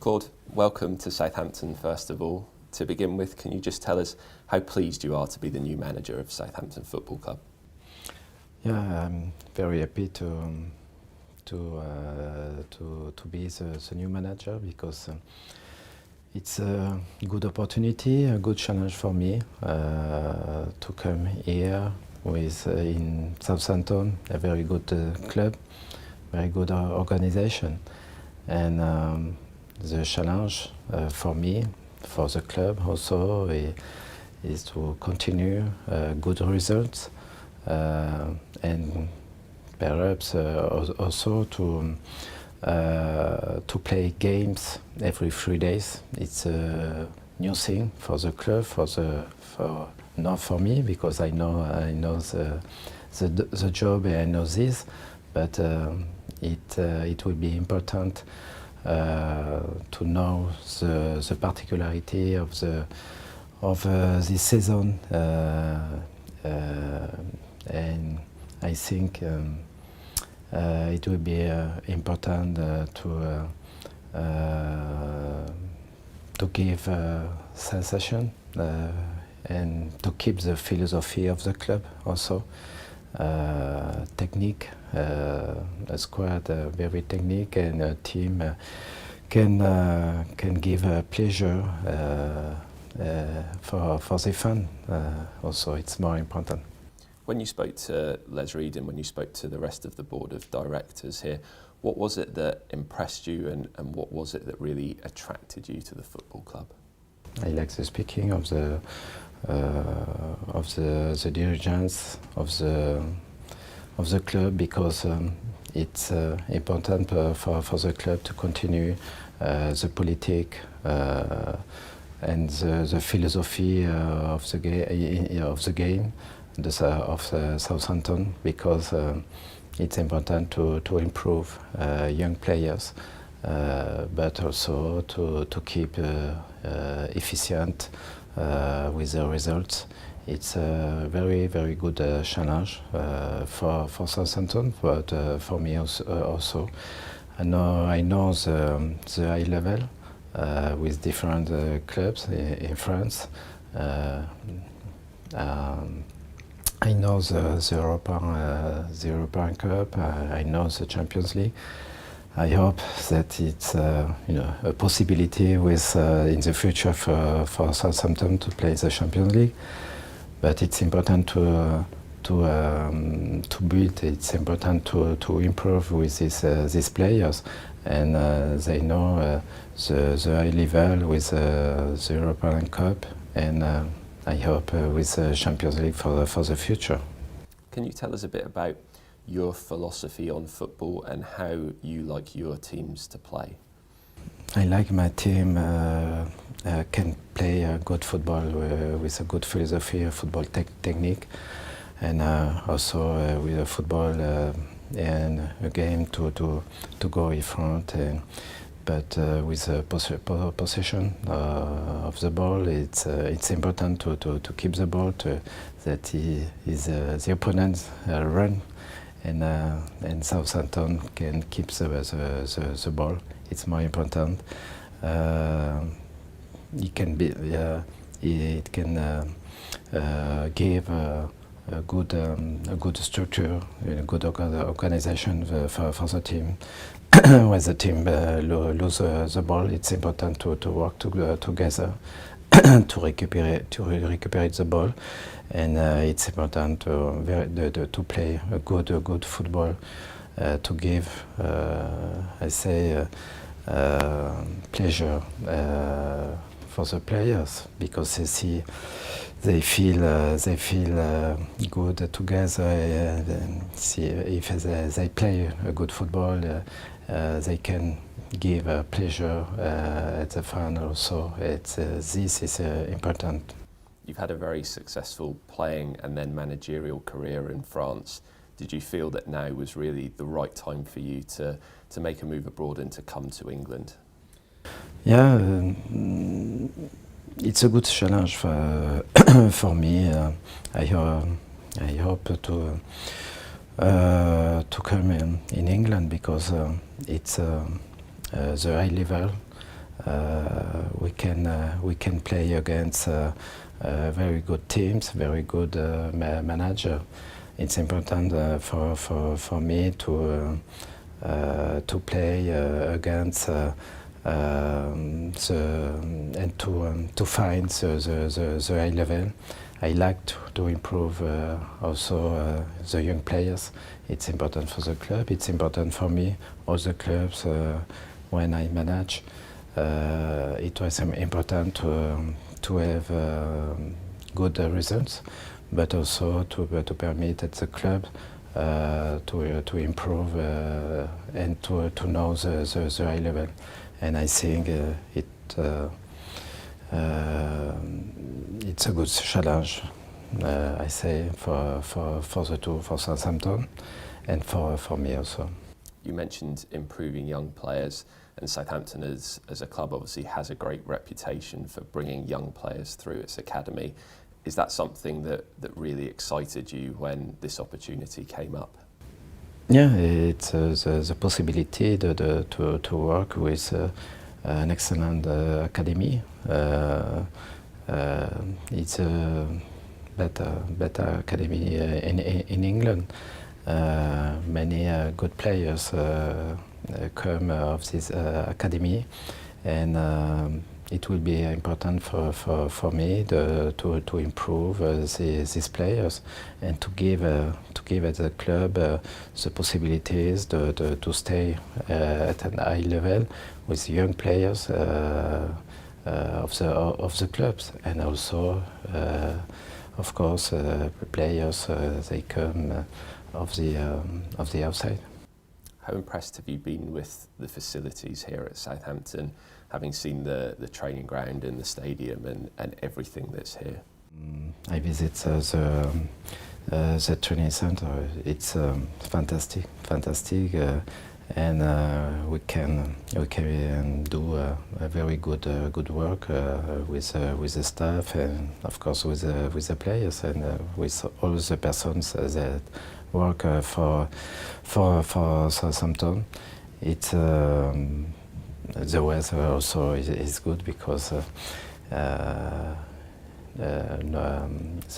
Claude, welcome to Southampton first of all. To begin with, can you just tell us how pleased you are to be the new manager of Southampton Football Club? Yeah, I'm very happy to be the new manager because it's a good opportunity, a good challenge for me to come here with in Southampton, a very good club, very good organization, and the challenge for me, for the club also, is to continue good results and perhaps also to play games every 3 days. It's a new thing for the club, not for me, because I know the job and I know this, but it will be important to know the particularity of this season, and I think it will be important to give sensation and to keep the philosophy of the club also. Technique, a squad very technique, and a team can give pleasure for the fun. Also, it's more important. When you spoke to Les Reed and when you spoke to the rest of the board of directors here, what was it that impressed you, and what was it that really attracted you to the football club? I like the speaking of the dirigents of the club, because it's important for the club to continue the politic and the philosophy of the game of Southampton, because it's important to improve young players, but also to keep efficient with the results. It's a very, very good challenge for Southampton, but for me also. I know the high level with different clubs in France. I know the European Cup. I know the Champions League. I hope that it's a possibility with in the future for Southampton to play the Champions League. But it's important to build. It's important to improve with these players, and they know the high level with the European Cup, and I hope with the Champions League for the future. Can you tell us a bit about your philosophy on football and how you like your teams to play? I like my team can play good football with a good philosophy, a football technique, and also with a football and a game to go in front. But with possession of the ball, it's important to keep the ball, that the opponent run, and Southampton can keep the ball. It's more important. It can give a good structure, a good organization for the team. When the team lose the ball, it's important to work together to recuperate the ball, and it's important to play a good football, to give pleasure for the players, because they feel good together, and see if they play a good football, they can give pleasure at the final also. This is important. You've had a very successful playing and then managerial career in France. Did you feel that now was really the right time for you to make a move abroad and to come to England? Yeah, it's a good challenge for me. I hope to come in England, because it's the high level we can play against very good teams, very good manager. It's important for me to play against and to find the high level. I like to improve also the young players. It's important for the club. It's important for me. All the clubs when I manage. It was important to have good results, but also to permit at the club to improve and to know the high level. And I think it's a good challenge, I say, for the two, for Southampton, and for me also. You mentioned improving young players, and Southampton as a club obviously has a great reputation for bringing young players through its academy. Is that something that really excited you when this opportunity came up? Yeah, it's the possibility to work with an excellent academy. It's a better academy in England. Many good players come of this academy, and it will be important for me to improve these players and to give at the club the possibilities to stay at a high level with young players of the clubs, and also of course players they come of the outside. How impressed have you been with the facilities here at Southampton, having seen the training ground and the stadium and everything that's here? I visit the training center. It's fantastic, and we can do a very good work with the staff, and of course with the players, and with all the persons that work for Southampton. It's the weather also is good because the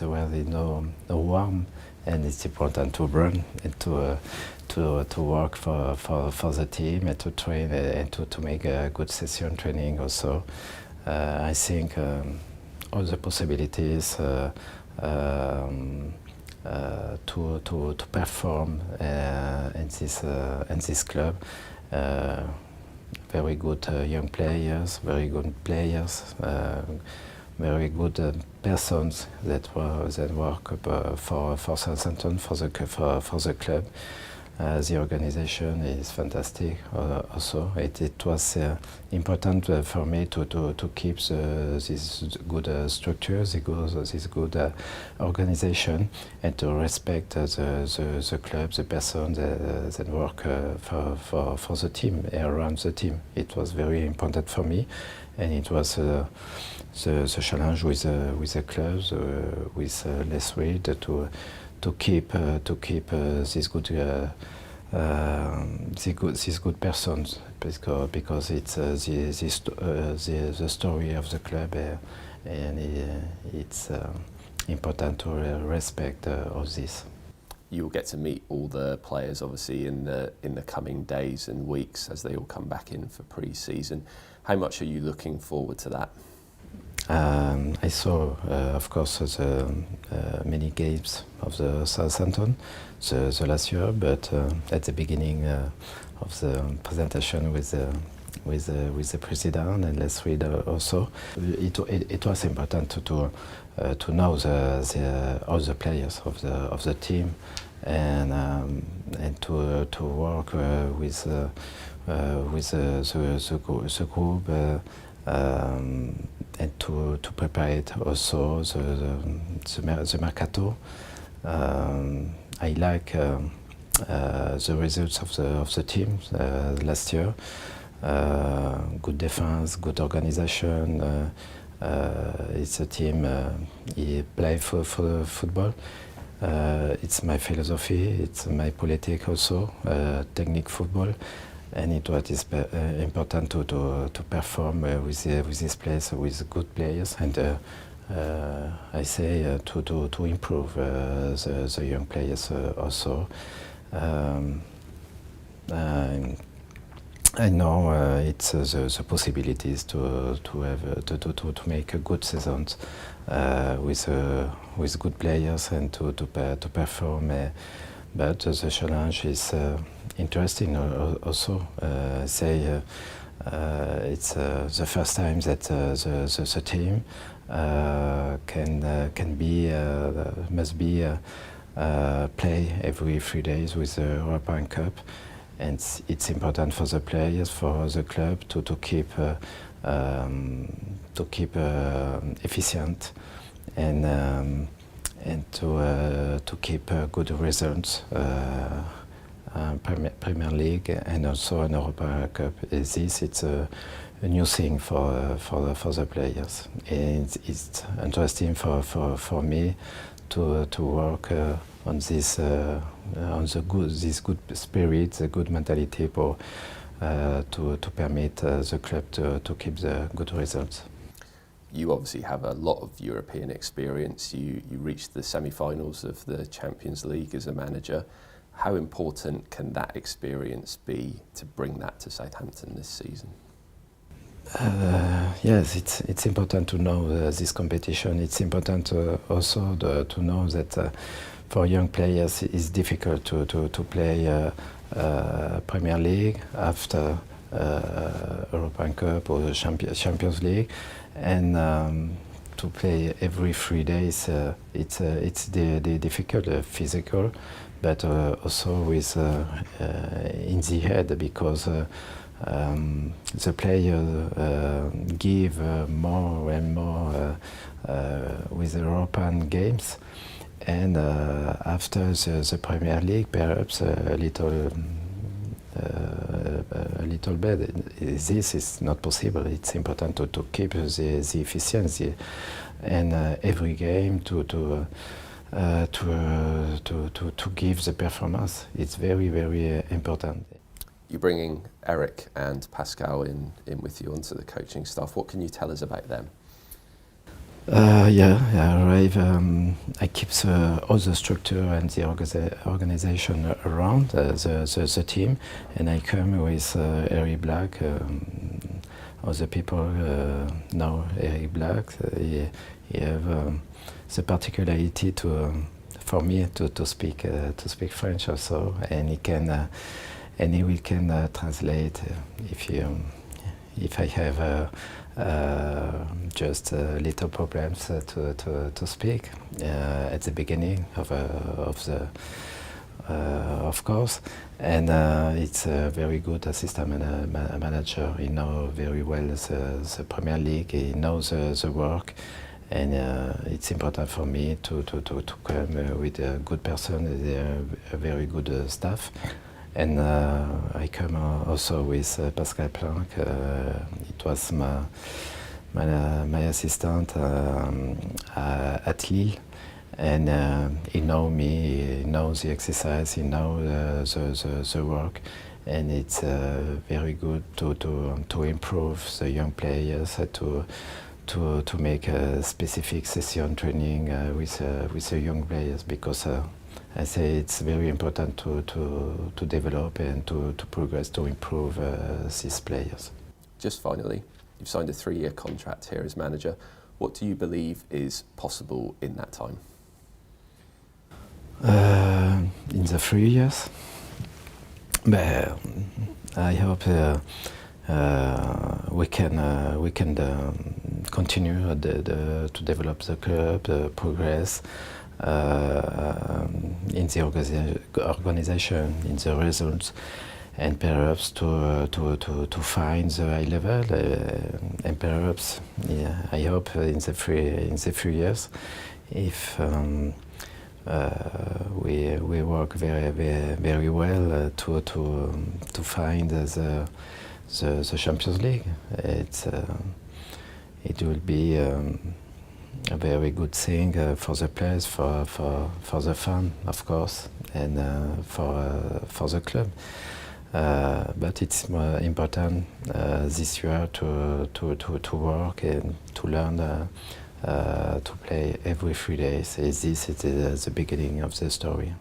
weather is no warm, and it's important to run and to work for the team and to train and to make a good session training also. I think all the possibilities to perform in this club. Very good young players, very good players, very good persons that work for Southampton, for the club. The organization is fantastic. Also, it was important for me to keep this good structure, this good organization, and to respect the club, the person that work for the team, around the team. It was very important for me, and it was the challenge with the clubs, with Les Reed, to keep these good persons, because it's the story of the club, and it's important to respect all this. You'll get to meet all the players obviously in the coming days and weeks as they all come back in for pre-season. How much are you looking forward to that? I saw, of course, the many games of the Southampton the last year, but at the beginning of the presentation with the president and Les Reed also, it was important to know all the players of the team, and to work with the group. And to prepare it also the mercato. I like the results of the team last year. Good defense, good organization. It's a team. He play for football. It's my philosophy. It's my politic also. Technique football. and it was important to perform with this players, with good players, and I say to improve the young players also. I know it's the possibilities to have to make a good seasons with good players and to perform. But the challenge is interesting also. Say it's the first time that the team can be must be play every 3 days with the European Cup. And it's important for the players, for the club to keep efficient and to keep good results. Premier League and also an Europa Cup. It's a new thing for the players. And it's interesting for me to work on this this good spirit, the good mentality to permit the club to keep the good results. You obviously have a lot of European experience. You reached the semi-finals of the Champions League as a manager. How important can that experience be to bring that to Southampton this season? Yes, it's important to know this competition. It's important also to know that for young players it's difficult to play Premier League after European Cup or the Champions League, and to play every 3 days. It's difficult, physical, but also with in the head, because the player give more and more with the European games, and after the Premier League, perhaps a little bit. This is not possible. It's important to keep the efficiency, and every game to give the performance. It's very, very important. You're bringing Eric and Pascal in with you onto the coaching staff. What can you tell us about them? I keep all the structure and the organization around the team, and I come with Eric Black. Other people know Eric Black. He have the particularity for me to speak French also, and he can translate if I have just little problems to speak at the beginning of course, and it's a very good assistant manager. He knows very well the Premier League. He knows the work, and it's important for me to come with a good person, a very good staff. And I come also with Pascal Planck. It was my assistant at Lille, and he knows me, he knows the exercise, he knows the work, and it's very good to improve the young players, to make a specific session training with the young players, because I say it's very important to develop and to progress, to improve these players. Just finally, you've signed a 3-year contract here as manager. What do you believe is possible in that time? In the 3 years, I hope we can continue to develop the club, progress in the organization, in the results, and perhaps to find the high level, and perhaps I hope in the 3 years, if we work very well to find the Champions League. It will be a very good thing for the players, for the fans, of course, and for the club. But it's more important this year to work and to learn to play every 3 days. This is the beginning of the story.